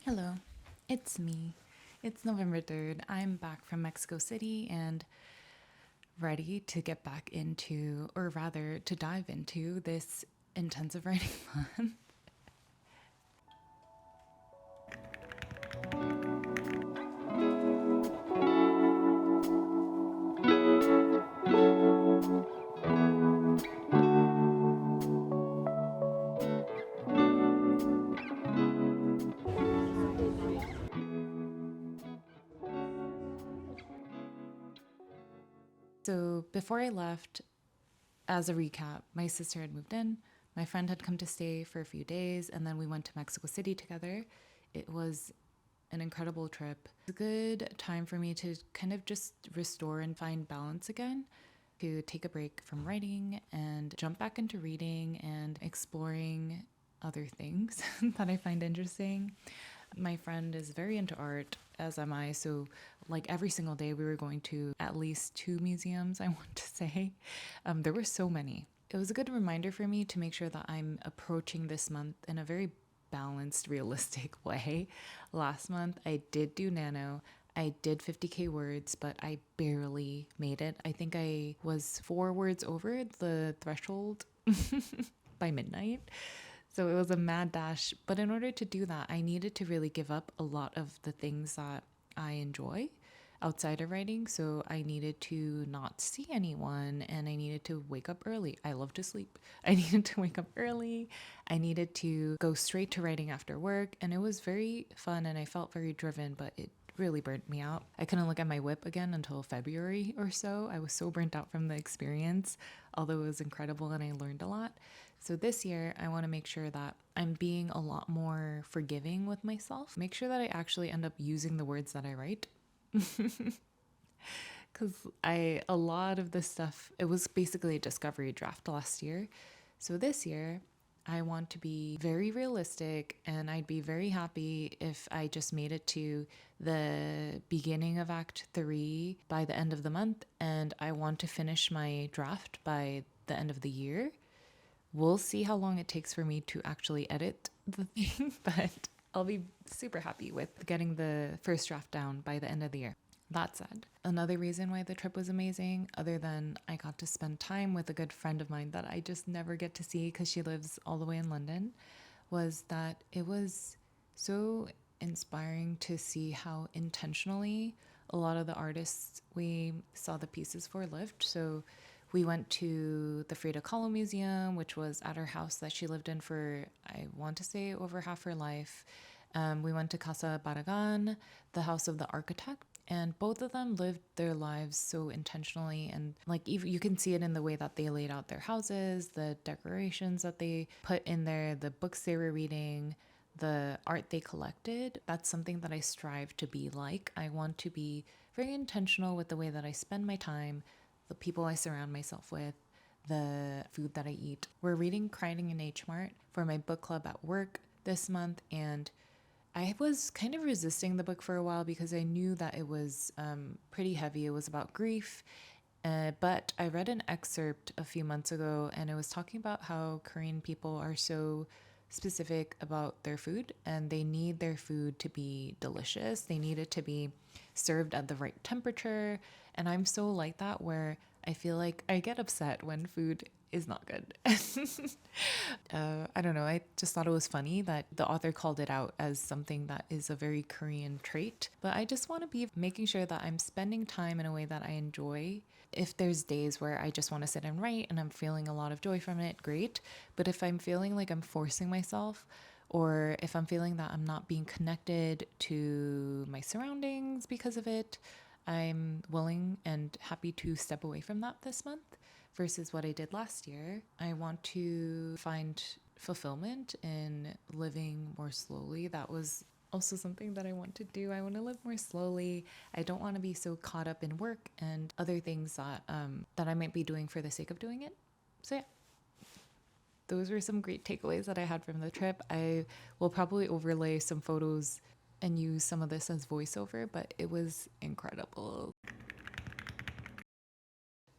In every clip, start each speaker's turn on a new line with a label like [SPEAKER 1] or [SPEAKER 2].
[SPEAKER 1] Hello, it's me. It's November 3rd. I'm back from Mexico City and ready to get back into, or rather, to dive into this intensive writing month. So, before I left, as a recap, my sister had moved in, my friend had come to stay for a few days, and then we went to Mexico City together. It was an incredible trip. It's a good time for me to kind of just restore and find balance again, to take a break from writing and jump back into reading and exploring other things that I find interesting. My friend is very into art, as am I. So, like every single day, we were going to at least 2 museums, I want to say. There were so many. It was a good reminder for me to make sure that I'm approaching this month in a very balanced, realistic way. Last month, I did do nano. I did 50K words, but I barely made it. I think I was 4 words over the threshold by midnight. So it was a mad dash. But in order to do that, I needed to really give up a lot of the things that I enjoy outside of writing. So I needed to not see anyone and I needed to wake up early. I love to sleep. I needed to wake up early. I needed to go straight to writing after work. And it was very fun and I felt very driven, but it really burnt me out. I couldn't look at my whip again until February or so. I was so burnt out from the experience, although it was incredible and I learned a lot. So this year, I want to make sure that I'm being a lot more forgiving with myself. Make sure that I actually end up using the words that I write. Because a lot of this stuff, it was basically a discovery draft last year. So this year, I want to be very realistic and I'd be very happy if I just made it to the beginning of Act 3 by the end of the month. And I want to finish my draft by the end of the year. We'll see how long it takes for me to actually edit the thing, but I'll be super happy with getting the first draft down by the end of the year. That said, another reason why the trip was amazing, other than I got to spend time with a good friend of mine that I just never get to see because she lives all the way in London, was that it was so inspiring to see how intentionally a lot of the artists we saw the pieces for lived. So we went to the Frida Kahlo Museum, which was at her house that she lived in for, I want to say, over half her life. We went to Casa Barragan, the house of the architect, and both of them lived their lives so intentionally. And like you can see it in the way that they laid out their houses, the decorations that they put in there, the books they were reading, the art they collected. That's something that I strive to be like. I want to be very intentional with the way that I spend my time, the people I surround myself with, the food that I eat. We're reading Crying in H-mart for my book club at work this month, and I was kind of resisting the book for a while because I knew that it was pretty heavy. It was about grief, but I read an excerpt a few months ago, and it was talking about how Korean people are so specific about their food, and they need their food to be delicious. They need it to be served at the right temperature. And I'm so like that where I feel like I get upset when food is not good. I don't know. I just thought it was funny that the author called it out as something that is a very Korean trait. But I just want to be making sure that I'm spending time in a way that I enjoy. If there's days where I just want to sit and write and I'm feeling a lot of joy from it, great. But if I'm feeling like I'm forcing myself, or if I'm feeling that I'm not being connected to my surroundings because of it, I'm willing and happy to step away from that this month versus what I did last year. I want to find fulfillment in living more slowly. That was also something that I want to do. I want to live more slowly. I don't want to be so caught up in work and other things that I might be doing for the sake of doing it. So yeah, those were some great takeaways that I had from the trip. I will probably overlay some photos and use some of this as voiceover, but it was incredible.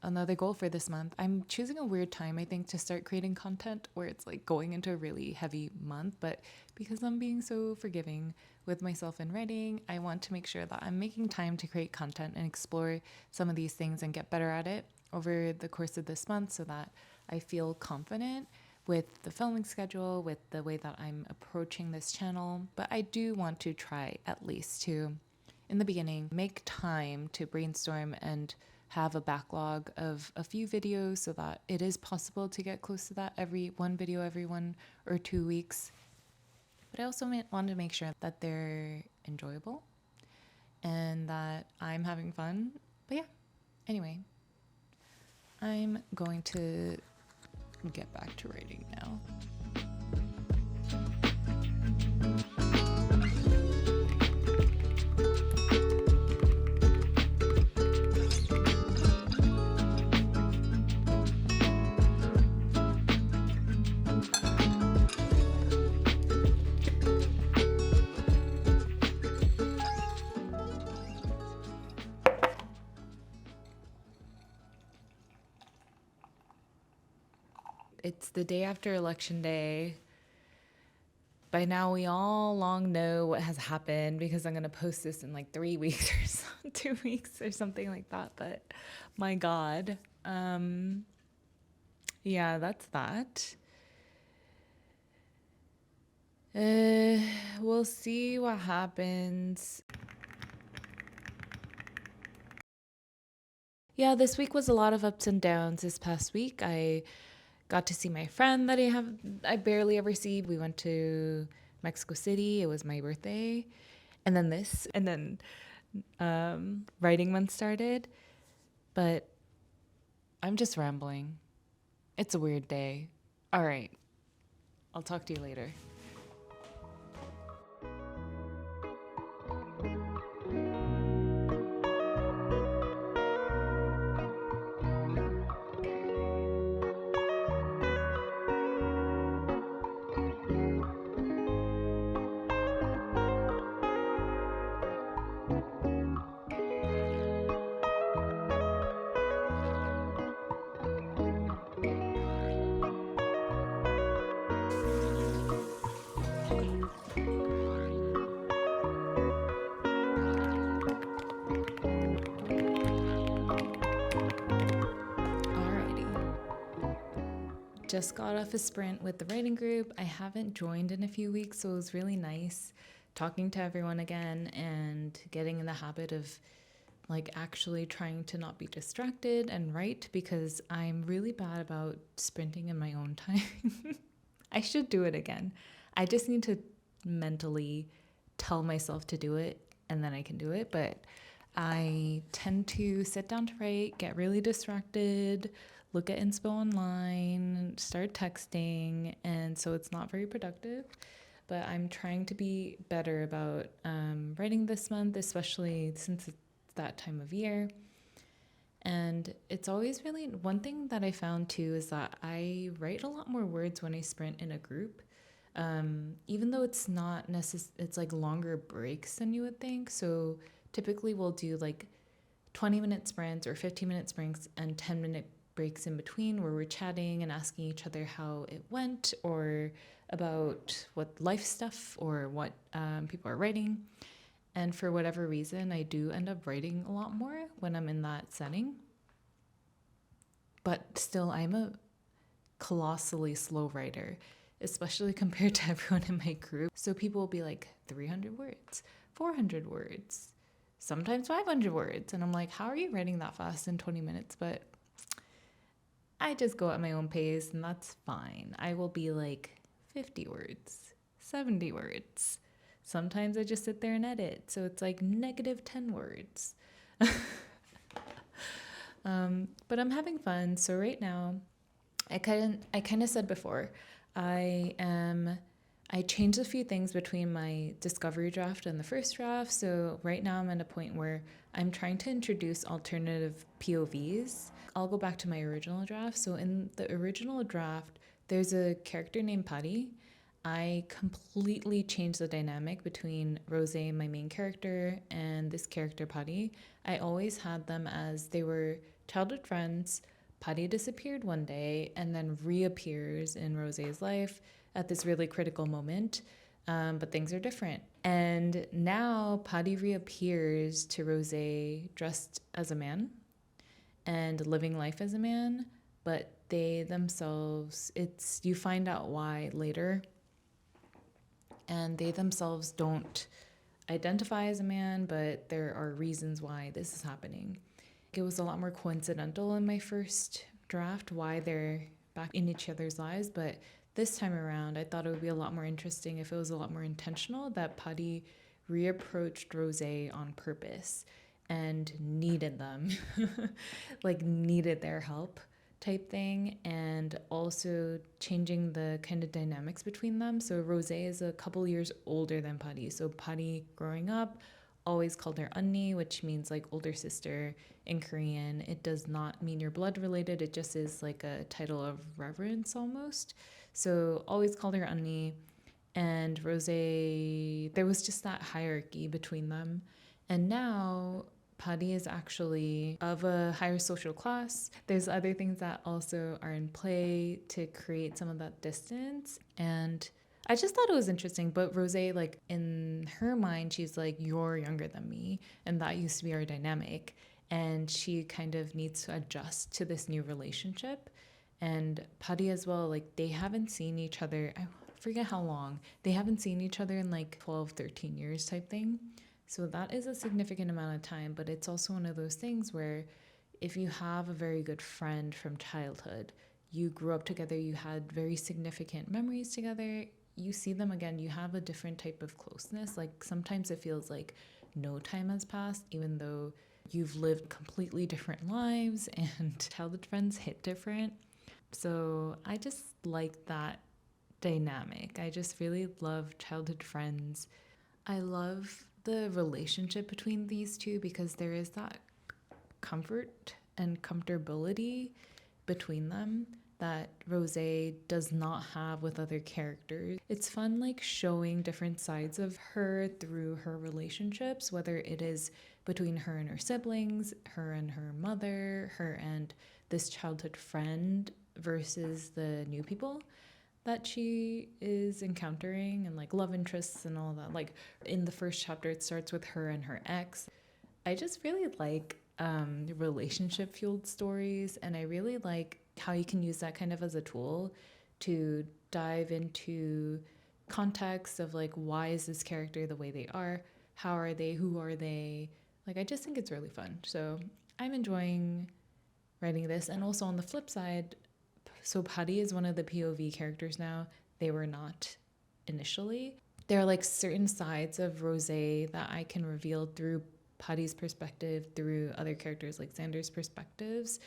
[SPEAKER 1] another goal for this month. I'm choosing a weird time, I think, to start creating content where it's like going into a really heavy month. But because I'm being so forgiving with myself in writing, I want to make sure that I'm making time to create content and explore some of these things and get better at it over the course of this month so that I feel confident with the filming schedule, with the way that I'm approaching this channel. But I do want to try at least to, in the beginning, make time to brainstorm and have a backlog of a few videos so that it is possible to get close to that every one video every 1 or 2 weeks. But I also want to make sure that they're enjoyable and that I'm having fun. But yeah, anyway, I'm going to get back to writing now. It's the day after Election Day. By now, we all long know what has happened because I'm going to post this in like 3 weeks or so, 2 weeks or something like that. But my God. Yeah, that's that. We'll see what happens. Yeah, this week was a lot of ups and downs. This past week, I got to see my friend that I barely ever see. We went to Mexico City. It was my birthday. And then writing month started. But I'm just rambling. It's a weird day. All right. I'll talk to you later. Just got off a sprint with the writing group. I haven't joined in a few weeks, so it was really nice talking to everyone again and getting in the habit of like actually trying to not be distracted and write because I'm really bad about sprinting in my own time. I should do it again. I just need to mentally tell myself to do it and then I can do it. But I tend to sit down to write, get really distracted, look at inspo online, start texting, and so it's not very productive. But I'm trying to be better about writing this month, especially since it's that time of year. And it's always really, one thing that I found too is that I write a lot more words when I sprint in a group. Even though it's not it's like longer breaks than you would think. So typically we'll do like 20-minute sprints or 15-minute sprints and 10-minute breaks in between where we're chatting and asking each other how it went or about what life stuff or what people are writing. And for whatever reason, I do end up writing a lot more when I'm in that setting. But still, I'm a colossally slow writer, especially compared to everyone in my group. So people will be like 300 words, 400 words, sometimes 500 words. And I'm like, how are you writing that fast in 20 minutes? But I just go at my own pace and that's fine. I will be like 50 words, 70 words. Sometimes I just sit there and edit. So it's like -10 words. But I'm having fun. So right now, I kind of said before, I changed a few things between my discovery draft and the first draft. So right now I'm at a point where I'm trying to introduce alternative POVs. I'll go back to my original draft. So in the original draft, there's a character named Patty. I completely changed the dynamic between Rose, my main character, and this character Patty. I always had them as they were childhood friends. Patty disappeared one day and then reappears in Rosé's life at this really critical moment. But things are different. And now Patty reappears to Rosé dressed as a man and living life as a man, but they themselves, you find out why later, and they themselves don't identify as a man, but there are reasons why this is happening. It was a lot more coincidental in my first draft why they're back in each other's lives, but this time around I thought it would be a lot more interesting if it was a lot more intentional, that Patty reapproached Rosé on purpose and needed them, like needed their help type thing, and also changing the kind of dynamics between them. So Rosé is a couple years older than Patty. So Patty growing up always called her 언니, which means like older sister in Korean. It does not mean you're blood related. It just is like a title of reverence almost. So always called her 언니. And Rosé, there was just that hierarchy between them. And now Patty is actually of a higher social class. There's other things that also are in play to create some of that distance. And I just thought it was interesting. But Rosé, like in her mind, she's like, you're younger than me. And that used to be our dynamic. And she kind of needs to adjust to this new relationship. And Patty as well, like they haven't seen each other, I forget how long. They haven't seen each other in like 12, 13 years type thing. So that is a significant amount of time, but it's also one of those things where if you have a very good friend from childhood, you grew up together, you had very significant memories together, you see them again, you have a different type of closeness. Like sometimes it feels like no time has passed, even though you've lived completely different lives and childhood friends hit different. So I just like that dynamic. I just really love childhood friends. I love the relationship between these two because there is that comfort and comfortability between them that Rosé does not have with other characters. It's fun like showing different sides of her through her relationships, whether it is between her and her siblings, her and her mother, her and this childhood friend versus the new people that she is encountering, and like love interests and all that. Like in the first chapter, it starts with her and her ex. I just really like relationship fueled stories, and I really like how you can use that kind of as a tool to dive into context of like, why is this character the way they are? How are they? Who are they? Like, I just think it's really fun. So I'm enjoying writing this. And also on the flip side, so Patty is one of the POV characters now. They were not initially. There are like certain sides of Rosé that I can reveal through Patty's perspective, through other characters like Xander's perspectives,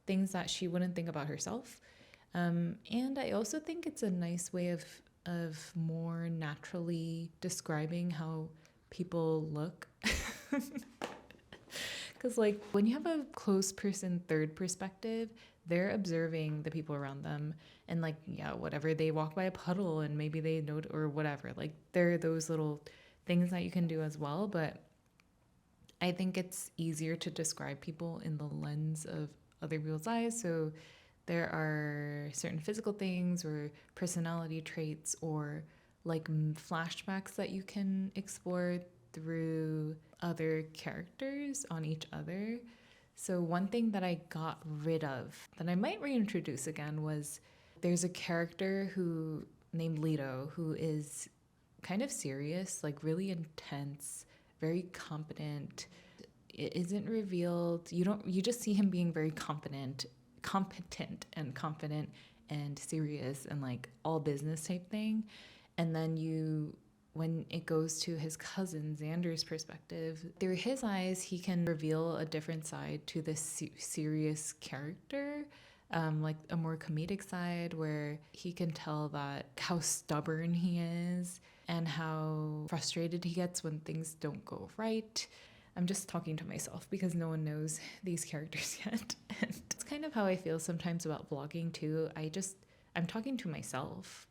[SPEAKER 1] things that she wouldn't think about herself. And I also think it's a nice way of more naturally describing how people look. Because like when you have a close person third perspective, they're observing the people around them, and like, yeah, whatever, they walk by a puddle and maybe they note or whatever, like there are those little things that you can do as well. But I think it's easier to describe people in the lens of other people's eyes. So there are certain physical things or personality traits or like flashbacks that you can explore through other characters on each other. So one thing that I got rid of that I might reintroduce again was there's a character who named Leto who is kind of serious, like really intense, very competent. It isn't revealed. You just see him being very competent and confident and serious and like all business type thing. And then when it goes to his cousin Xander's perspective, through his eyes, he can reveal a different side to this serious character, like a more comedic side where he can tell that how stubborn he is and how frustrated he gets when things don't go right. I'm just talking to myself because no one knows these characters yet. And it's kind of how I feel sometimes about vlogging too. I'm talking to myself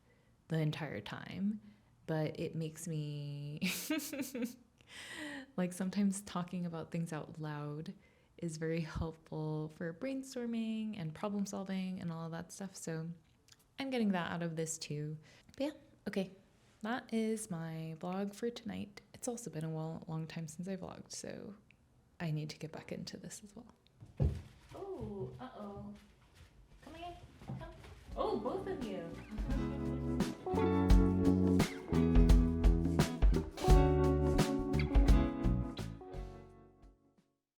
[SPEAKER 1] the entire time. But it makes me like sometimes talking about things out loud is very helpful for brainstorming and problem solving and all of that stuff. So I'm getting that out of this too. But yeah, okay. That is my vlog for tonight. It's also been a long time since I vlogged, so I need to get back into this as well. Oh, uh-oh.